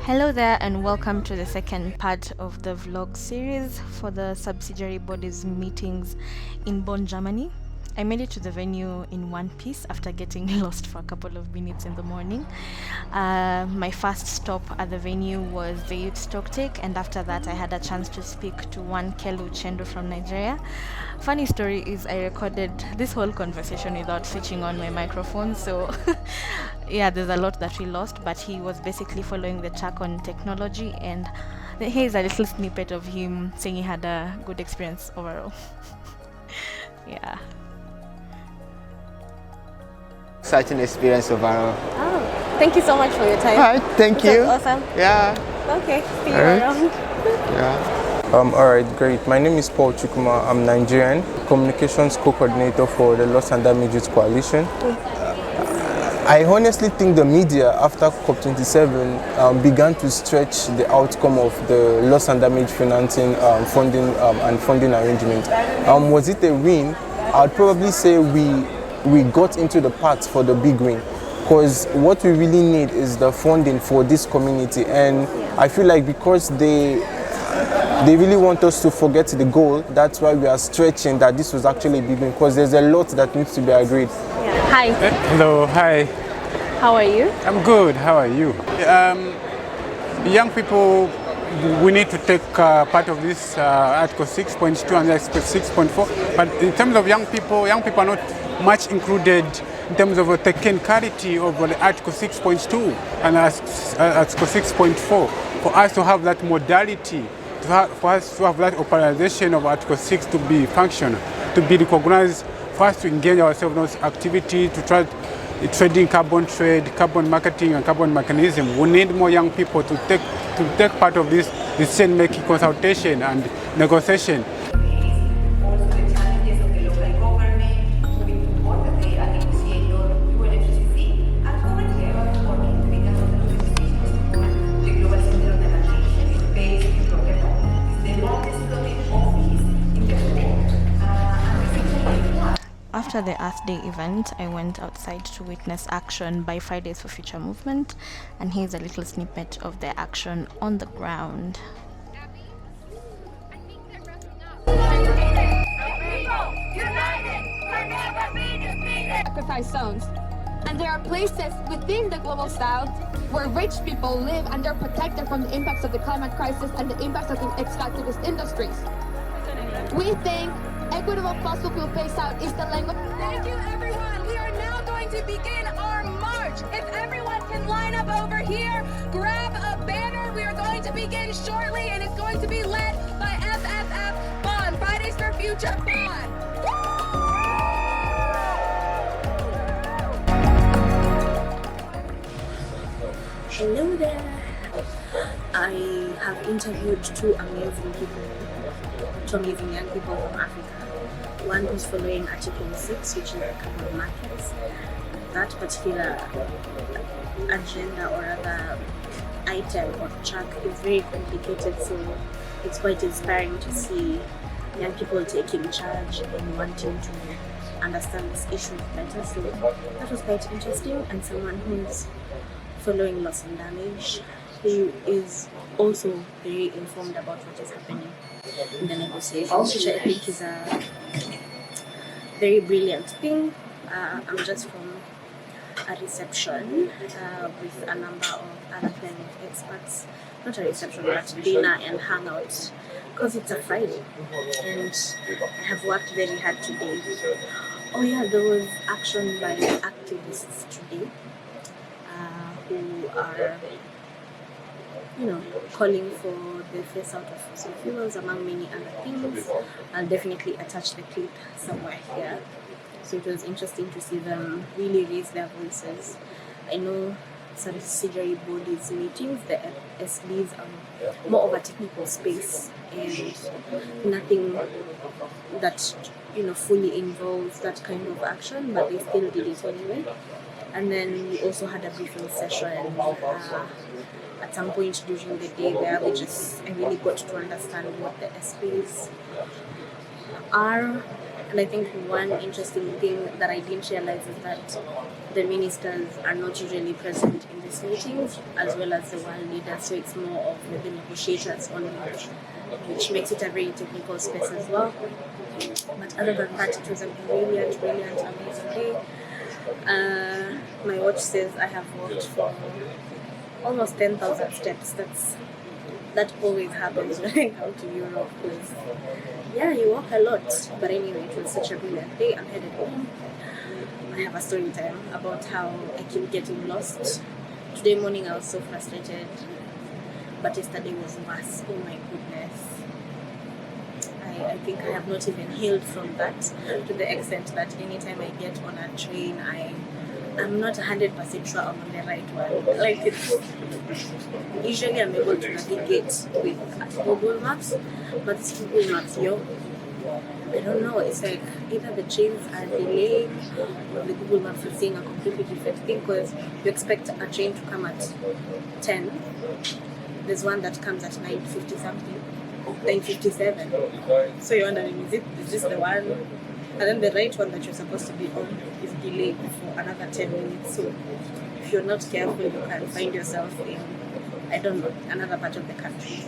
Hello there, and welcome to the second part of the vlog series for the Subsidiary Bodies meetings in Bonn, Germany. I made it to the venue in one piece after getting lost for a couple of minutes in the morning. My first stop at the venue was the youth stocktake, and after that I had a chance to speak to one Kelu Chendo from Nigeria. Funny story is I recorded this whole conversation without switching on my microphone, so yeah, there's a lot that we lost, but he was basically following the track on technology, and here's a little snippet of him saying he had a good experience overall. Yeah. Such an experience overall. Oh, thank you so much for your time. All right, thank you. Awesome. Yeah. Okay, see you All right. around. Yeah. Alright, great. My name is Paul Chukuma. I'm Nigerian, communications co-coordinator for the Loss and Damages Coalition. I honestly think the media after COP27 began to stretch the outcome of the loss and damage financing funding arrangement. Was it a win? I'd probably say we got into the path for the big win, because what we really need is the funding for this community, and I feel like because they really want us to forget the goal, that's why we are stretching that this was actually a big win, because there's a lot that needs to be agreed. Hi. Hello, hi. How are you? I'm good. How are you? Young people, we need to take part of this Article 6.2 and Article 6.4. But in terms of young people are not much included in terms of the technicality of the Article 6.2 and Article 6.4. For us to have that modality, for us to have that operationalization of Article 6 to be functional, to be recognized, for us to engage ourselves in those activities, to try trading, carbon trade, carbon marketing, and carbon mechanism. We need more young people to take part of this decision-making, consultation, and negotiation. Also the challenges of the local government, moving to work with the negotiator, UNFCCC, and currently I was working to become the decisions. The Global Center of Negotiation is based in Rotterdam. It's the largest floating office in the world. After the Earth Day event, I went outside to witness action by Fridays for Future movement, and here's a little snippet of their action on the ground. Sacrifice zones. And there are places within the global south where rich people live and they're protected from the impacts of the climate crisis and the impacts of the extractivist industries. We think equitable fossil fuel phase out is the language. Thank you, everyone. We are now going to begin our march. If everyone can line up over here, grab a banner. We are going to begin shortly, and it's going to be led by FFF Bonn, Fridays for Future Bonn. Hello there. I have interviewed two amazing young people from Africa. One who's following Article 6, which is the carbon markets. That particular agenda or other item or track is very complicated, so it's quite inspiring to see young people taking charge and wanting to understand this issue better. So that was quite interesting, and someone who's following loss and damage, who is also very informed about what is happening in the negotiations, which I think is a very brilliant thing. I'm just from a reception with a number of other kind of experts, not a reception but dinner and hangout, because it's a Friday and I have worked very hard today. Oh yeah, there was action by activists today who are calling for the phase out of fossil fuels, among many other things. I'll definitely attach the clip somewhere here. So it was interesting to see them really raise their voices. I know subsidiary bodies meetings, the SBs are more of a technical space and nothing that fully involves that kind of action, but they still did it anyway. And then we also had a briefing session at some point during the day where I really got to understand what the SPs are And I think one interesting thing that I didn't realize is that the ministers are not usually present in these meetings, as well as the world leaders, so it's more of the negotiators only, which makes it a very technical space as well. But other than that, it was a brilliant, amazing day. My watch says I have walked for almost 10,000 steps. That always happens when I come to Europe, because you walk a lot. But anyway, it was such a brilliant day. I'm headed home. I have a story time about how I keep getting lost. Today morning I was so frustrated, but yesterday was worse. Oh my goodness. I think I have not even healed from that, to the extent that anytime I get on a train, I'm not 100% sure I'm on the right one. Like, usually I'm able to navigate with Google Maps, but Google Maps, I don't know, it's like either the trains are delayed or the Google Maps is saying a completely different thing, because you expect a train to come at 10. There's one that comes at 9:50 something, 9:57. So you're wondering, is this the one? And then the right one that you're supposed to be on is delayed for another 10 minutes. So if you're not careful, you can find yourself in, I don't know, another part of the country.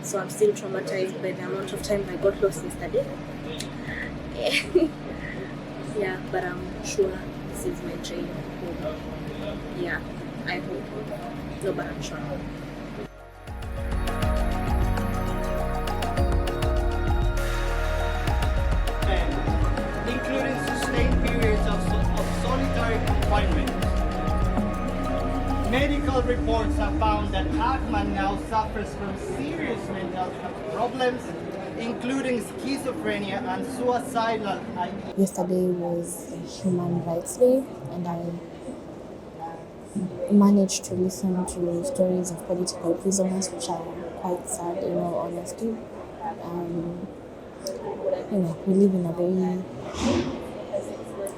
So I'm still traumatized by the amount of time I got lost yesterday. Yeah, but I'm sure this is my train home. Yeah, I hope. No, but I'm sure. Including sustained periods of solitary confinement. Medical reports have found that Ahmad now suffers from serious mental problems, including schizophrenia and suicidal ideation. Yesterday was Human Rights Day, and I managed to listen to stories of political prisoners, which are quite sad, in all honesty. We live in a very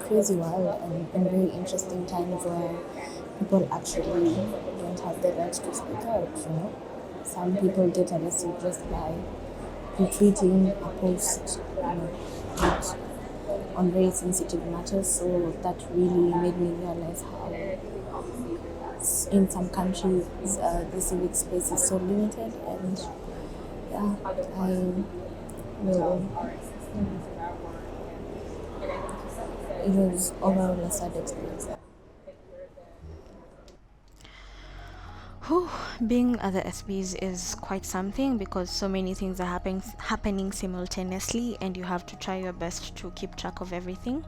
crazy world and very interesting times where people actually don't have the right to speak out. Some people get arrested just by retweeting a post on very sensitive matters. So that really made me realize how in some countries the civic space is so limited, and it was overall a sad experience. Being at the SBs is quite something, because so many things are happening simultaneously, and you have to try your best to keep track of everything.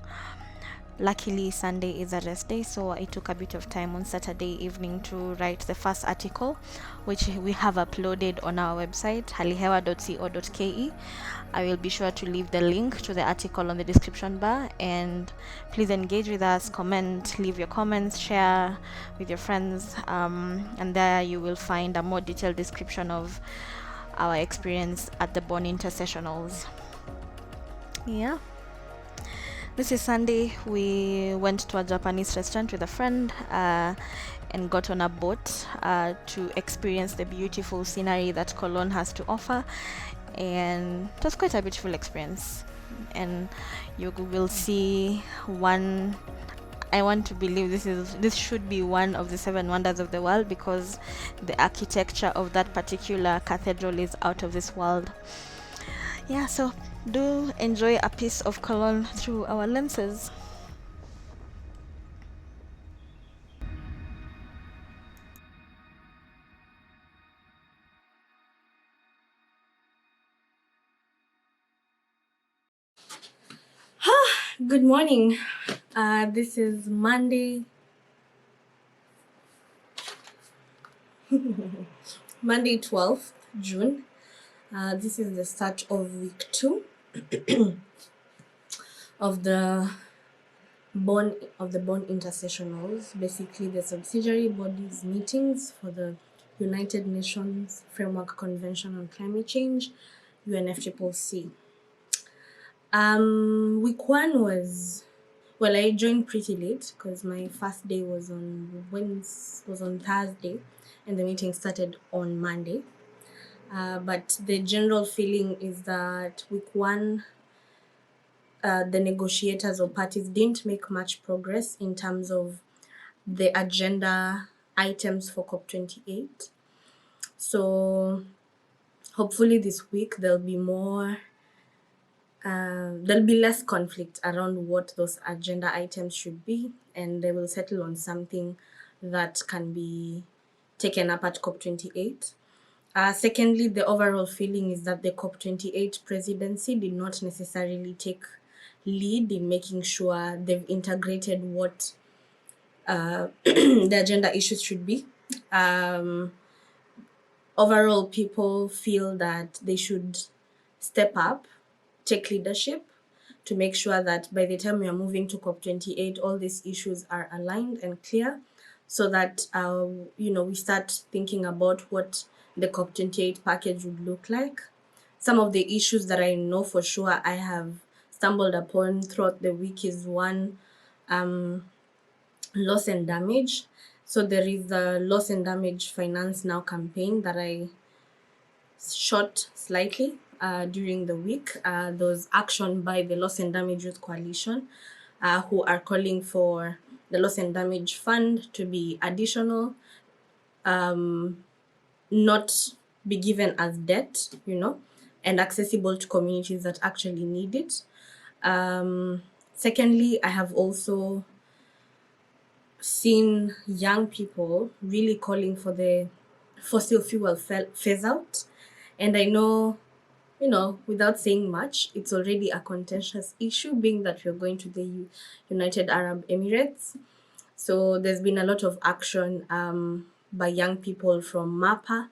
Luckily, Sunday is a rest day, so I took a bit of time on Saturday evening to write the first article, which we have uploaded on our website, halihewa.co.ke. I will be sure to leave the link to the article on the description bar, and please engage with us, comment, leave your comments, share with your friends, and there you will find a more detailed description of our experience at the Bonn Intercessionals. Yeah. This is Sunday. We went to a Japanese restaurant with a friend and got on a boat to experience the beautiful scenery that Cologne has to offer, and it was quite a beautiful experience. And you will see one. I want to believe this should be one of the 7 wonders of the world, because the architecture of that particular cathedral is out of this world. Yeah, so do enjoy a piece of Cologne through our lenses. Good morning. This is Monday. Monday 12th June. This is the start of week 2 of the Bonn Intercessionals, basically the subsidiary bodies meetings for the United Nations Framework Convention on Climate Change, UNFCCC. Week 1 was, well, I joined pretty late because my first day was on Thursday, and the meeting started on Monday. But the general feeling is that week 1 the negotiators or parties didn't make much progress in terms of the agenda items for COP28. So hopefully this week there'll be less conflict around what those agenda items should be, and they will settle on something that can be taken up at COP28. Secondly, the overall feeling is that the COP28 presidency did not necessarily take lead in making sure they've integrated what the agenda issues should be. Overall, people feel that they should step up, take leadership to make sure that by the time we are moving to COP28, all these issues are aligned and clear, so that we start thinking about what the COP28 package would look like. Some of the issues that I know for sure I have stumbled upon throughout the week is one, loss and damage. So there is a loss and damage finance now campaign that I shot slightly during the week. There was action by the Loss and Damage Youth Coalition, who are calling for the Loss and Damage Fund to be additional, not be given as debt, and accessible to communities that actually need it. Secondly, I have also seen young people really calling for the fossil fuel phase out. And I know, without saying much, it's already a contentious issue, being that we're going to the United Arab Emirates. So there's been a lot of action by young people from MAPA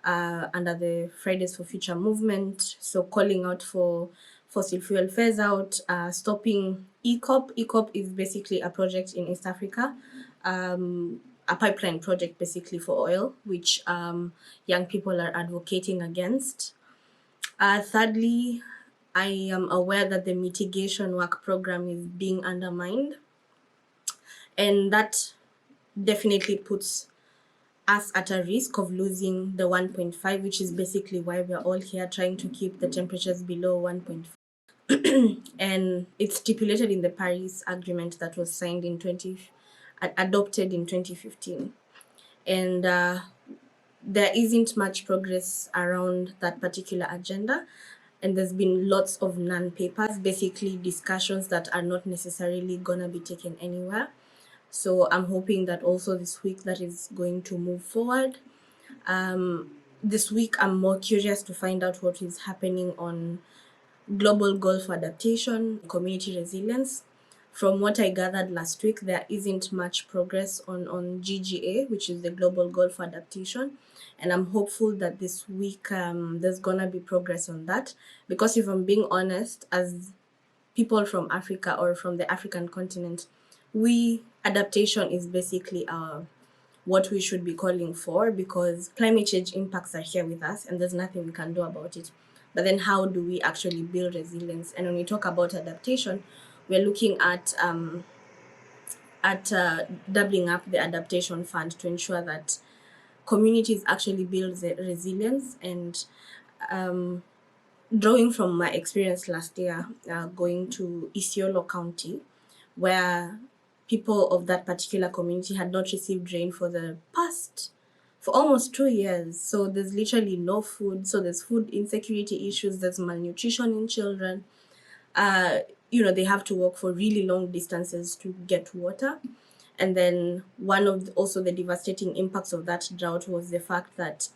under the Fridays for Future movement. So calling out for fossil fuel phase out, stopping ECOP. ECOP is basically a project in East Africa, a pipeline project basically for oil, which young people are advocating against. Thirdly, I am aware that the mitigation work program is being undermined, and that definitely puts us at a risk of losing the 1.5, which is basically why we're all here trying to keep the temperatures below 1.5. And it's stipulated in the Paris Agreement that was signed adopted in 2015. And there isn't much progress around that particular agenda. And there's been lots of non-papers, basically discussions that are not necessarily gonna be taken anywhere. So I'm hoping that also this week that is going to move forward. This week I'm more curious to find out what is happening on global goal for adaptation, community resilience. From what I gathered last week, there isn't much progress on GGA, which is the global goal for adaptation. And I'm hopeful that this week there's gonna be progress on that. Because if I'm being honest, as people from Africa or from the African continent, adaptation is basically what we should be calling for, because climate change impacts are here with us and there's nothing we can do about it. But then how do we actually build resilience? And when we talk about adaptation, we're looking at doubling up the adaptation fund to ensure that communities actually build the resilience. And drawing from my experience last year, going to Isiolo County, where people of that particular community had not received rain for almost 2 years. So there's literally no food. So there's food insecurity issues, there's malnutrition in children. They have to walk for really long distances to get water. And then one of also the devastating impacts of that drought was the fact that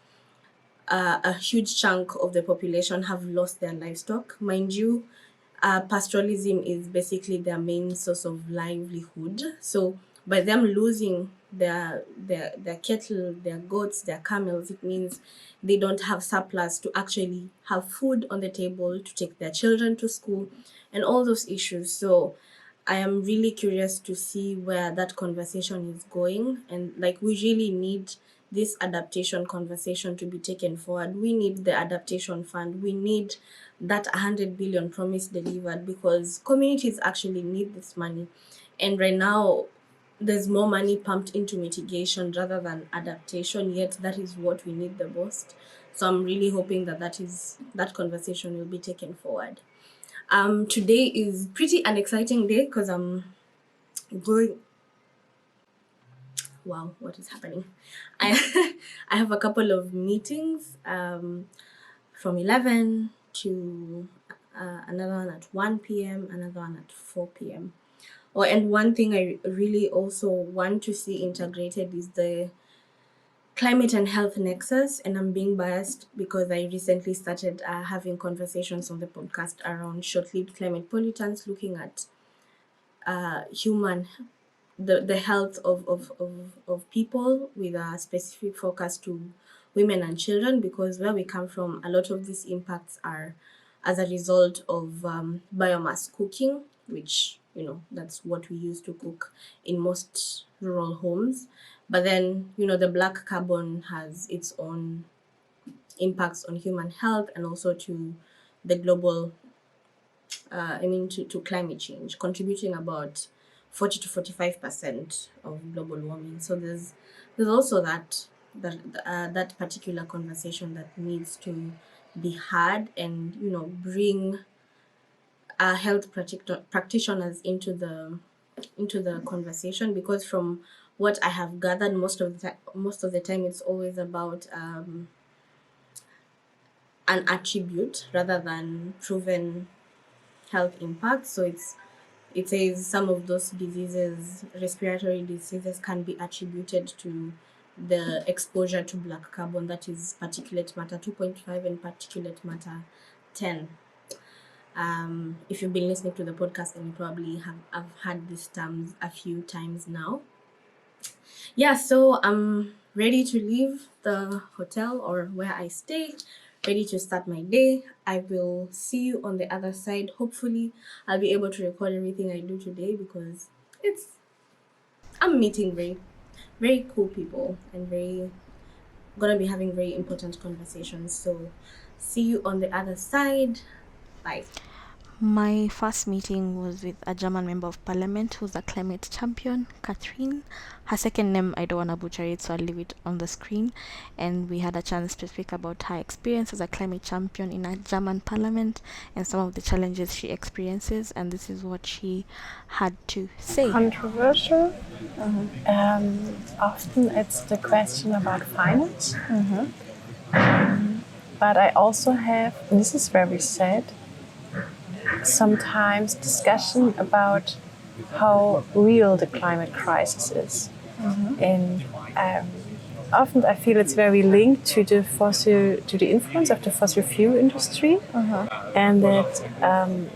a huge chunk of the population have lost their livestock. Mind you, pastoralism is basically their main source of livelihood. So by them losing their cattle, their goats, their camels, it means they don't have surplus to actually have food on the table, to take their children to school, and all those issues. So I am really curious to see where that conversation is going. And we really need this adaptation conversation to be taken forward. We need the adaptation fund. We need that 100 billion promise delivered, because communities actually need this money. And right now, there's more money pumped into mitigation rather than adaptation, yet that is what we need the most. So I'm really hoping that conversation will be taken forward. Today is pretty an exciting day because I'm going. Wow, what is happening? I I have a couple of meetings from 11 to another one at 1 p.m., another one at 4 p.m. Oh, and one thing I really also want to see integrated is the climate and health nexus. And I'm being biased because I recently started having conversations on the podcast around short-lived climate pollutants, looking at the health of people with a specific focus to women and children, because where we come from, a lot of these impacts are as a result of biomass cooking, which, that's what we use to cook in most rural homes. But then, the black carbon has its own impacts on human health and also to the global, to climate change, contributing about 40 to 45% of global warming. So there's also that particular conversation that needs to be had, and bring health practitioners into the conversation, because from what I have gathered, most of the time it's always about an attribute rather than proven health impact. So it says some of those diseases, respiratory diseases, can be attributed to the exposure to black carbon, that is particulate matter 2.5 and particulate matter 10. If you've been listening to the podcast, then you probably have had these terms a few times now. Yeah, so I'm ready to leave the hotel or where I stay, ready to start my day. I will see you on the other side. Hopefully, I'll be able to record everything I do today, because I'm meeting very, very cool people and gonna be having very important conversations. So, see you on the other side. Bye. My first meeting was with a German member of parliament who's a climate champion, Catherine. Her second name, I don't want to butcher it, so I'll leave it on the screen. And we had a chance to speak about her experience as a climate champion in a German parliament and some of the challenges she experiences. And this is what she had to say. Controversial. Often it's the question about finance. But I also have, and this is very sad, sometimes discussion about how real the climate crisis is. And often I feel it's very linked to the influence of the fossil fuel industry, and that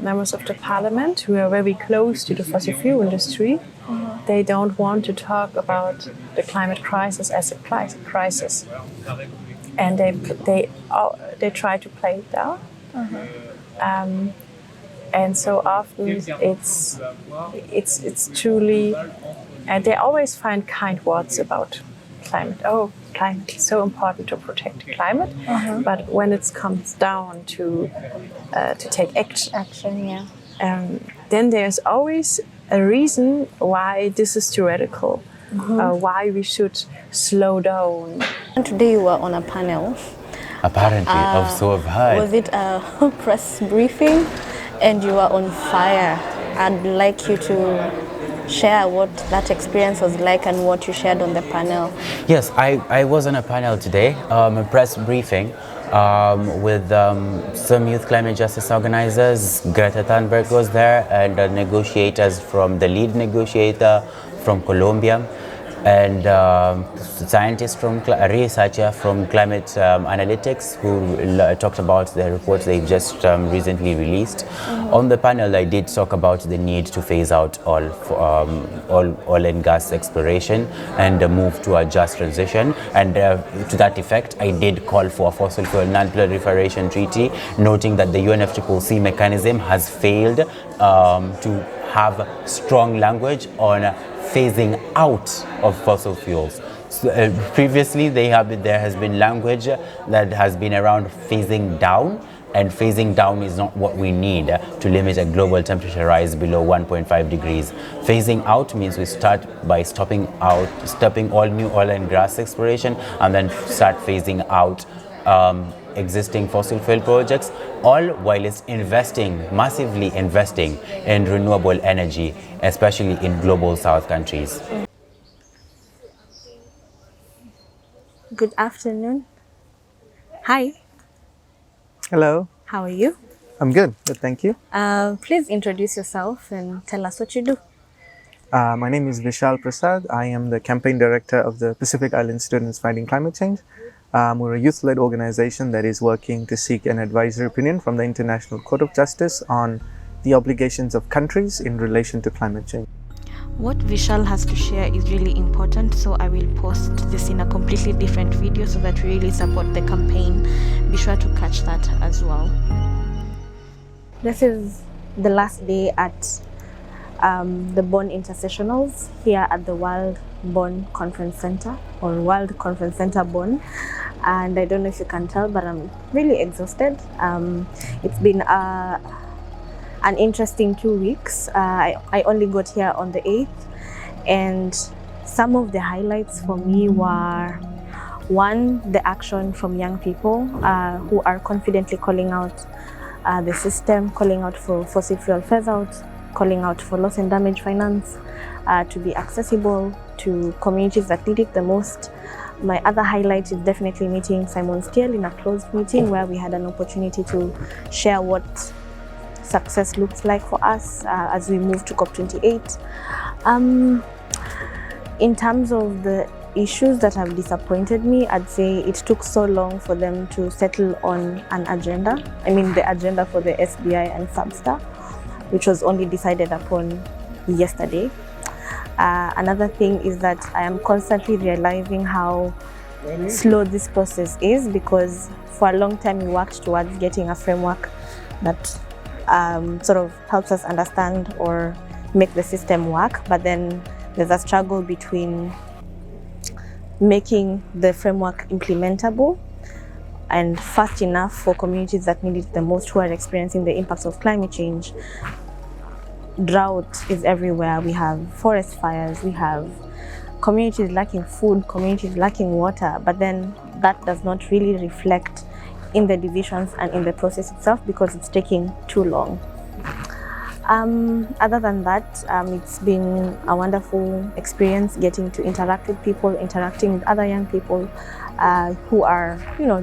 members of the parliament who are very close to the fossil fuel industry, they don't want to talk about the climate crisis as a crisis, and they try to play it down. And so often it's truly, and they always find kind words about climate. Oh, climate is so important to protect the climate. But when it comes down to take action, then there's always a reason why this is theoretical, why we should slow down. And today you were on a panel. Apparently, so I've heard. Was it a press briefing? And you were on fire. I'd like you to share what that experience was like and what you shared on the panel. Yes, I was on a panel today, a press briefing with some youth climate justice organizers. Greta Thunberg was there, and negotiators from the lead negotiator from Colombia, and scientists from a researcher from climate analytics who talked about the reports they've just recently released. On the panel, I did talk about the need to phase out all oil and gas exploration and move to a just transition. And to that effect, I did call for a fossil fuel non-proliferation treaty, noting that the UNFCCC mechanism has failed to have strong language on phasing out of fossil fuels. So, previously, there has been language that has been around phasing down, and phasing down is not what we need to limit a global temperature rise below 1.5 degrees. Phasing out means we start by stopping all new oil and gas exploration, and then start phasing out existing fossil fuel projects, all while it's massively investing in renewable energy, especially in global south countries. Good afternoon. Hi. Hello. How are you? I'm good. Good, thank you. Please introduce yourself and tell us what you do. My name is Vishal Prasad. I am the campaign director of the Pacific Island Students Fighting Climate Change. We're a youth-led organization that is working to seek an advisory opinion from the International Court of Justice on the obligations of countries in relation to climate change. What Vishal has to share is really important, so I will post this in a completely different video so that we really support the campaign. Be sure to catch that as well. This is the last day at the Bonn Intercessionals here at the World Bonn Conference Center, or World Conference Center Bonn. And I don't know if you can tell, but I'm really exhausted. It's been an interesting 2 weeks. I only got here on the 8th, and some of the highlights for me were, one, the action from young people who are confidently calling out the system, calling out for fossil fuel phase out, calling out for loss and damage finance to be accessible to communities that need it the most. My other highlight is definitely meeting Simon Steele in a closed meeting where we had an opportunity to share what success looks like for us as we move to COP28. In terms of the issues that have disappointed me, I'd say it took so long for them to settle on an agenda. I mean, the agenda for the SBI and Substar, which was only decided upon yesterday. Another thing is that I am constantly realizing how slow this process is, because for a long time we worked towards getting a framework that sort of helps us understand or make the system work, but then there's a struggle between making the framework implementable and fast enough for communities that need it the most, who are experiencing the impacts of climate change. Drought is everywhere. We have forest fires, we have communities lacking food, communities lacking water, but then that does not really reflect in the decisions and in the process itself because it's taking too long. Other than that, it's been a wonderful experience getting to interact with people, interacting with other young people who are,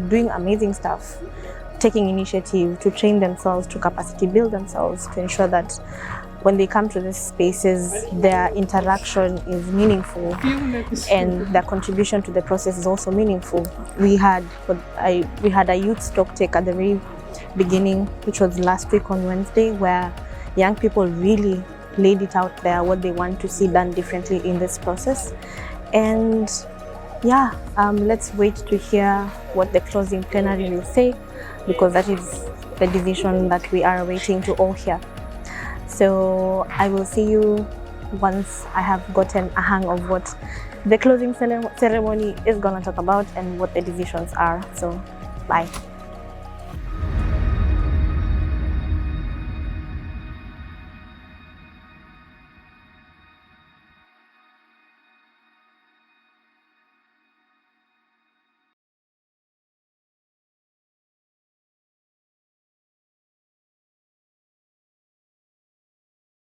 doing amazing stuff, taking initiative to train themselves, to capacity build themselves, to ensure that when they come to these spaces, their interaction is meaningful and their contribution to the process is also meaningful. We had a youth stock take at the very beginning, which was last week on Wednesday, where young people really laid it out there what they want to see done differently in this process. And yeah, let's wait to hear what the closing plenary will say, because that is the decision that we are waiting to all hear. So I will see you once I have gotten a hang of what the closing ceremony is going to talk about and what the decisions are. So bye.